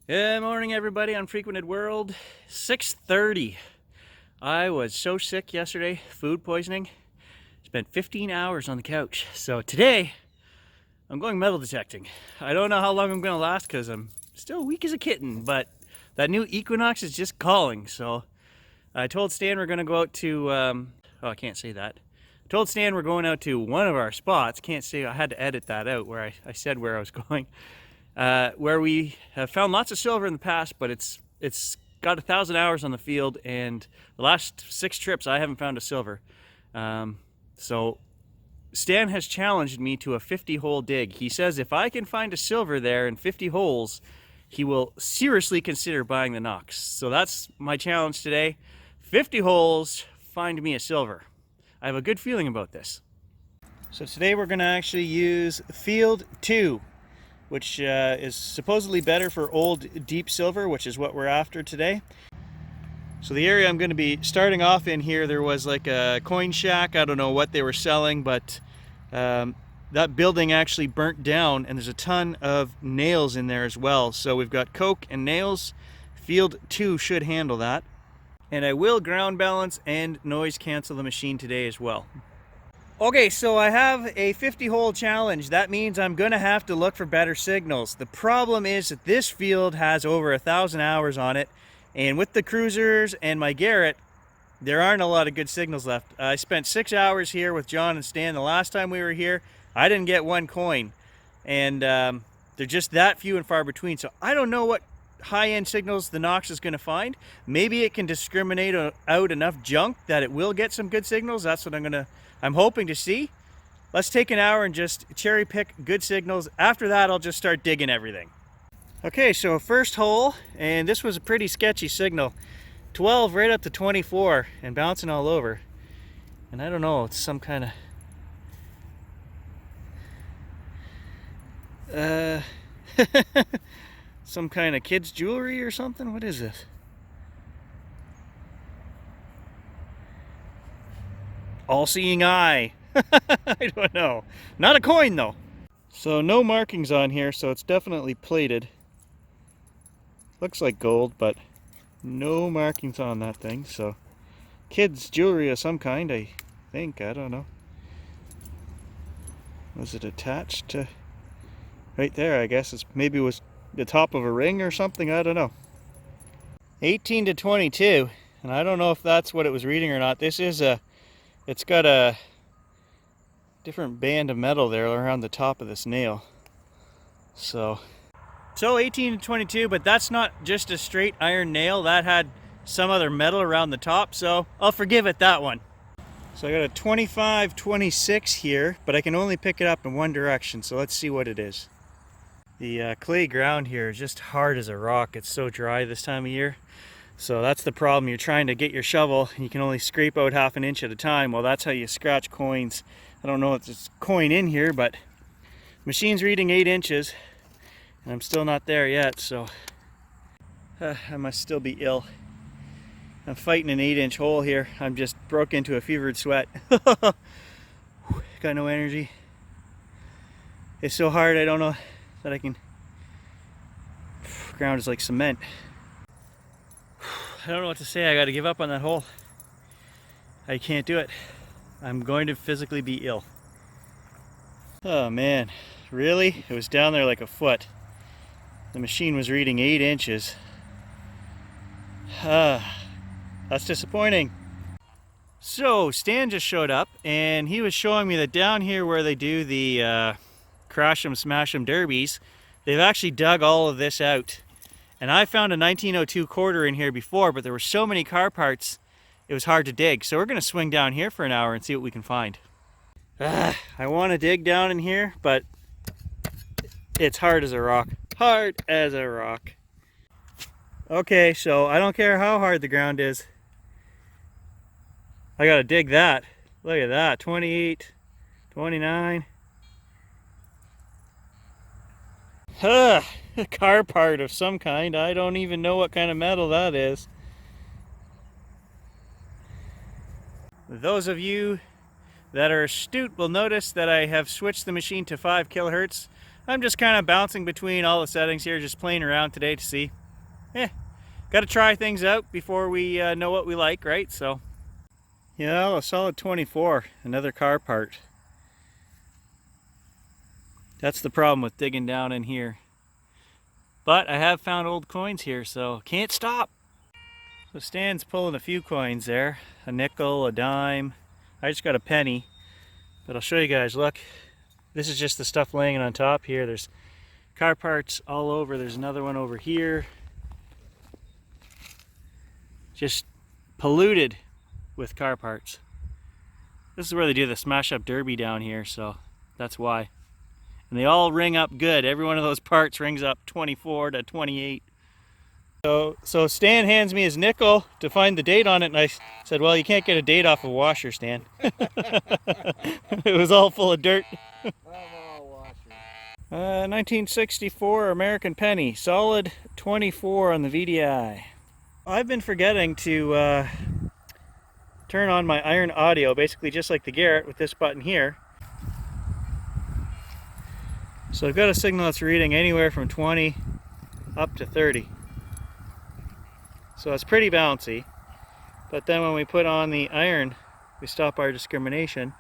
Good morning, everybody. Unfrequented world. 6:30. I was so sick yesterday, food poisoning. Spent 15 hours on the couch. So today, I'm going metal detecting. I don't know how long I'm going to last because I'm still weak as a kitten, but that new Equinox is just calling. So I told Stan we're going to go out to, I can't say that. I told Stan we're going out to one of our spots. Can't say, I had to edit that out where I said where I was going. Where we have found lots of silver in the past, but it's got 1,000 hours on the field, and the last 6 trips I haven't found a silver. So Stan has challenged me to a 50-hole dig. He says if I can find a silver there in 50 holes, he will seriously consider buying the Knox. So that's my challenge today. 50 holes, find me a silver. I have a good feeling about this. So today we're going to actually use field 2. Which is supposedly better for old deep silver, which is what we're after today. So the area I'm going to be starting off in here, there was like a coin shack. I don't know what they were selling, but that building actually burnt down, and there's a ton of nails in there as well. So we've got coke and nails. Field 2 should handle that. And I will ground balance and noise cancel the machine today as well. Okay, so I have a 50-hole challenge. That means I'm going to have to look for better signals. The problem is that this field has over 1,000 hours on it, and with the cruisers and my Garrett, there aren't a lot of good signals left. I spent 6 hours here with John and Stan. The last time we were here, I didn't get one coin, and they're just that few and far between. So I don't know what high-end signals the Knox is going to find. Maybe it can discriminate out enough junk that it will get some good signals. That's what I'm hoping to see. Let's take an hour and just cherry pick good signals. After that, I'll just start digging everything. Okay, so first hole, and this was a pretty sketchy signal. 12 right up to 24 and bouncing all over. And I don't know, it's some kind of some kind of kids jewelry or something. What is this? All-seeing eye. I don't know. Not a coin though. So no markings on here, so it's definitely plated. Looks like gold, but no markings on that thing. So kids jewelry of some kind, I think. I don't know. Was it attached to right there? I guess maybe it was the top of a ring or something. I don't know. 18 to 22, and I don't know if that's what it was reading or not. This is it's got a different band of metal there around the top of this nail. So 18 to 22, but that's not just a straight iron nail. That had some other metal around the top, so I'll forgive it that one. So I got a 25-26 here, but I can only pick it up in one direction, so let's see what it is. The clay ground here is just hard as a rock. It's so dry this time of year. So that's the problem. You're trying to get your shovel and you can only scrape out half an inch at a time. Well, that's how you scratch coins. I don't know if there's a coin in here, but machine's reading 8 inches and I'm still not there yet, so I must still be ill. I'm fighting an 8-inch hole here. I'm just broke into a fevered sweat. Got no energy. It's so hard, I don't know that I can. Ground is like cement. I don't know what to say. I gotta give up on that hole. I can't do it. I'm going to physically be ill. Oh man, really? It was down there like a foot. The machine was reading 8 inches. That's disappointing. So Stan just showed up and he was showing me that down here where they do the crash 'em smash 'em derbies, they've actually dug all of this out. And I found a 1902 quarter in here before, but there were so many car parts, it was hard to dig. So we're going to swing down here for an hour and see what we can find. I want to dig down in here, but it's hard as a rock. Hard as a rock. Okay, so I don't care how hard the ground is. I got to dig that. Look at that, 28, 29. A car part of some kind. I don't even know what kind of metal that is. Those of you that are astute will notice that I have switched the machine to 5 kilohertz. I'm just kind of bouncing between all the settings here, just playing around today to see. Got to try things out before we know what we like, right? So, yeah, a solid 24, another car part. That's the problem with digging down in here. But I have found old coins here, so can't stop. So Stan's pulling a few coins there. A nickel, a dime. I just got a penny. But I'll show you guys, look. This is just the stuff laying on top here. There's car parts all over. There's another one over here. Just polluted with car parts. This is where they do the smash up derby down here, so that's why. And they all ring up good. Every one of those parts rings up 24 to 28. So Stan hands me his nickel to find the date on it, and I said, well, you can't get a date off a washer, Stan. It was all full of dirt. 1964 American penny, solid 24 on the VDI. I've been forgetting to turn on my iron audio, basically just like the Garrett with this button here. So I've got a signal that's reading anywhere from 20 up to 30. So it's pretty bouncy. But then when we put on the iron, we stop our discrimination.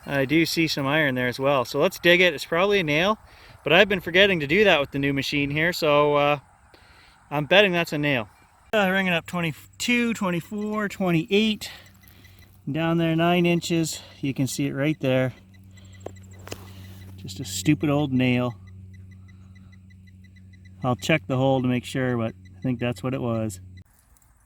I do see some iron there as well. So let's dig it. It's probably a nail, but I've been forgetting to do that with the new machine here, so I'm betting that's a nail. Ringing up 22, 24, 28. Down there 9 inches. You can see it right there. Just a stupid old nail. I'll check the hole to make sure, but I think that's what it was.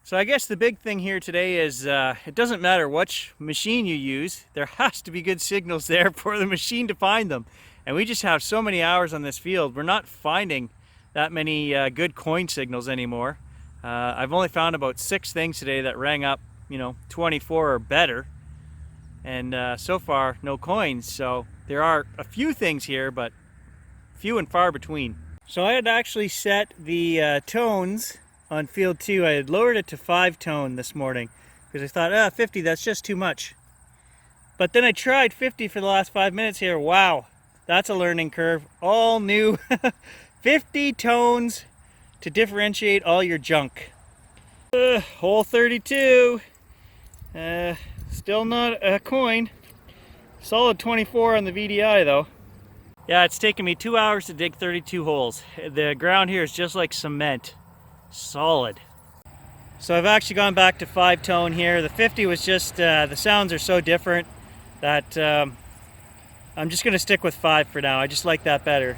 So I guess the big thing here today is it doesn't matter which machine you use, there has to be good signals there for the machine to find them. And we just have so many hours on this field, we're not finding that many good coin signals anymore. I've only found about 6 things today that rang up, 24 or better. And so far, no coins. So there are a few things here, but few and far between. So I had actually set the tones on field 2. I had lowered it to 5 tone this morning because I thought, 50, that's just too much. But then I tried 50 for the last 5 minutes here. Wow, that's a learning curve. All new 50 tones to differentiate all your junk. Hole 32. Still not a coin. Solid 24 on the VDI though. Yeah, it's taken me 2 hours to dig 32 holes. The ground here is just like cement. Solid. So I've actually gone back to 5 tone here. The 50 was just, the sounds are so different that I'm just going to stick with 5 for now. I just like that better.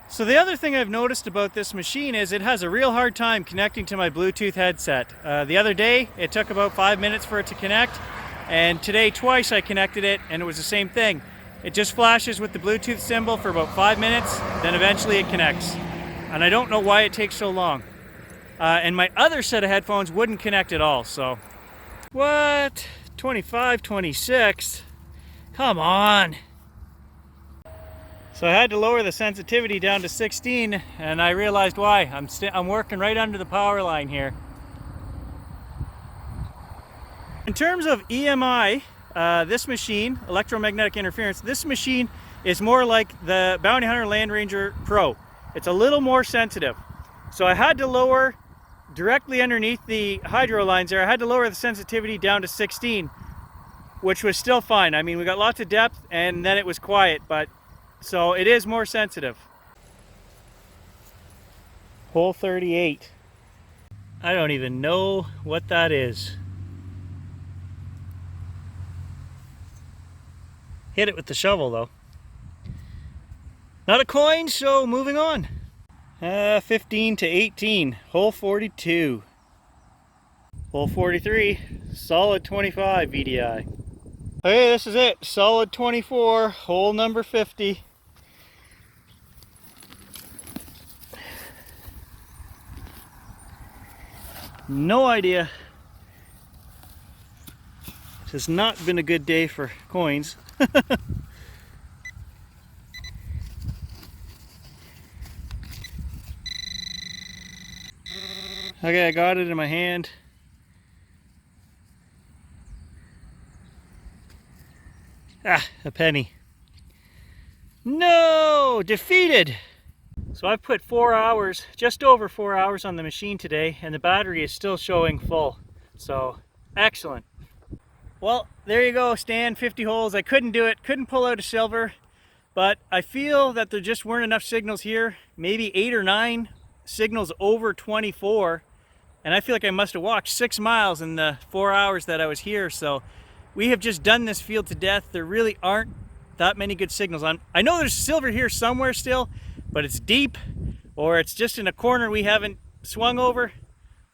So the other thing I've noticed about this machine is it has a real hard time connecting to my Bluetooth headset. The other day it took about 5 minutes for it to connect, and today twice I connected it and it was the same thing. It just flashes with the Bluetooth symbol for about 5 minutes, then eventually it connects. And I don't know why it takes so long. And my other set of headphones wouldn't connect at all, so. What? 25, 26? Come on. So I had to lower the sensitivity down to 16, and I realized why. I'm working right under the power line here. In terms of EMI, this machine, electromagnetic interference, this machine is more like the Bounty Hunter Land Ranger Pro. It's a little more sensitive. So I had to lower directly underneath the hydro lines there, I had to lower the sensitivity down to 16, which was still fine. I mean, we got lots of depth and then it was quiet, but so it is more sensitive. Hole 38. I don't even know what that is. Hit it with the shovel though. Not a coin, so moving on. 15 to 18, hole 42. Hole 43, solid 25 VDI. Okay, this is it, solid 24, hole number 50. No idea. This has not been a good day for coins. Okay, I got it in my hand. Ah, a penny. No, defeated. So I've put 4 hours, just over 4 hours on the machine today, and the battery is still showing full. So, excellent. Well, there you go, Stan, 50 holes. I couldn't do it, couldn't pull out a silver, but I feel that there just weren't enough signals here, maybe 8 or 9 signals over 24, and I feel like I must have walked 6 miles in the 4 hours that I was here. So we have just done this field to death. There really aren't that many good signals. I know there's silver here somewhere still, but it's deep, or it's just in a corner we haven't swung over.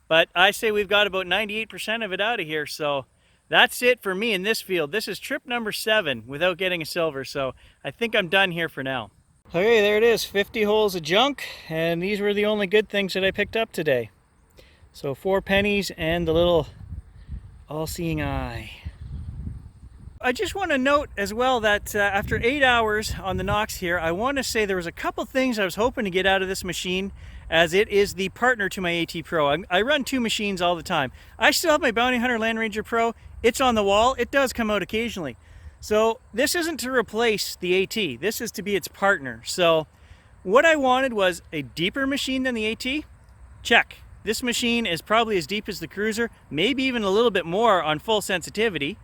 But I say we've got about 98% of it out of here. So that's it for me in this field. This is trip number 7 without getting a silver. So I think I'm done here for now. Okay, there it is, 50 holes of junk. And these were the only good things that I picked up today. So 4 pennies and the little all-seeing eye. I just want to note as well that after 8 hours on the Knox here, I want to say there was a couple things I was hoping to get out of this machine, as it is the partner to my AT Pro. I run 2 machines all the time. I still have my Bounty Hunter Land Ranger Pro. It's on the wall. It does come out occasionally. So this isn't to replace the AT. This is to be its partner. So what I wanted was a deeper machine than the AT. Check. This machine is probably as deep as the Cruiser, maybe even a little bit more on full sensitivity.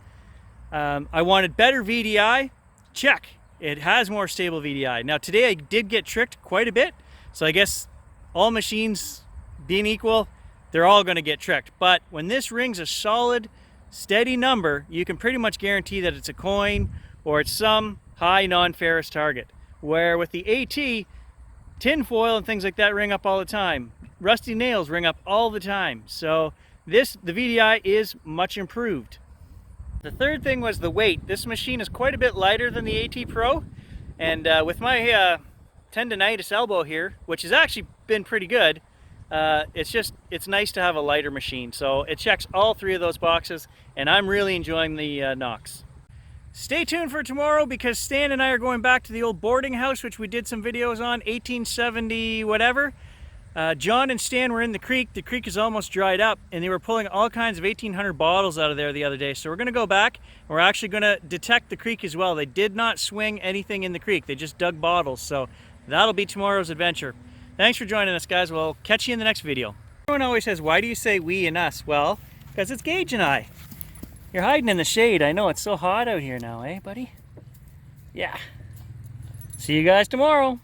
I wanted better VDI. Check. It has more stable VDI. Now today I did get tricked quite a bit. So I guess all machines being equal, they're all going to get tricked. But when this rings a solid, steady number, you can pretty much guarantee that it's a coin or it's some high non-ferrous target. Where with the AT, tin foil and things like that ring up all the time. Rusty nails ring up all the time. So the VDI is much improved. The third thing was the weight. This machine is quite a bit lighter than the AT Pro, and with my tendonitis elbow here, which has actually been pretty good, it's nice to have a lighter machine. So it checks all 3 of those boxes, and I'm really enjoying the Knox. Stay tuned for tomorrow, because Stan and I are going back to the old boarding house, which we did some videos on, 1870 whatever. John and Stan were in the creek. The creek is almost dried up, and they were pulling all kinds of 1800 bottles out of there the other day. So we're going to go back, and we're actually going to detect the creek as well. They did not swing anything in the creek. They just dug bottles. So that'll be tomorrow's adventure. Thanks for joining us, guys. We'll catch you in the next video. Everyone always says, why do you say we and us? Well, because it's Gage and I. You're hiding in the shade. I know, it's so hot out here now, eh, buddy? Yeah. See you guys tomorrow.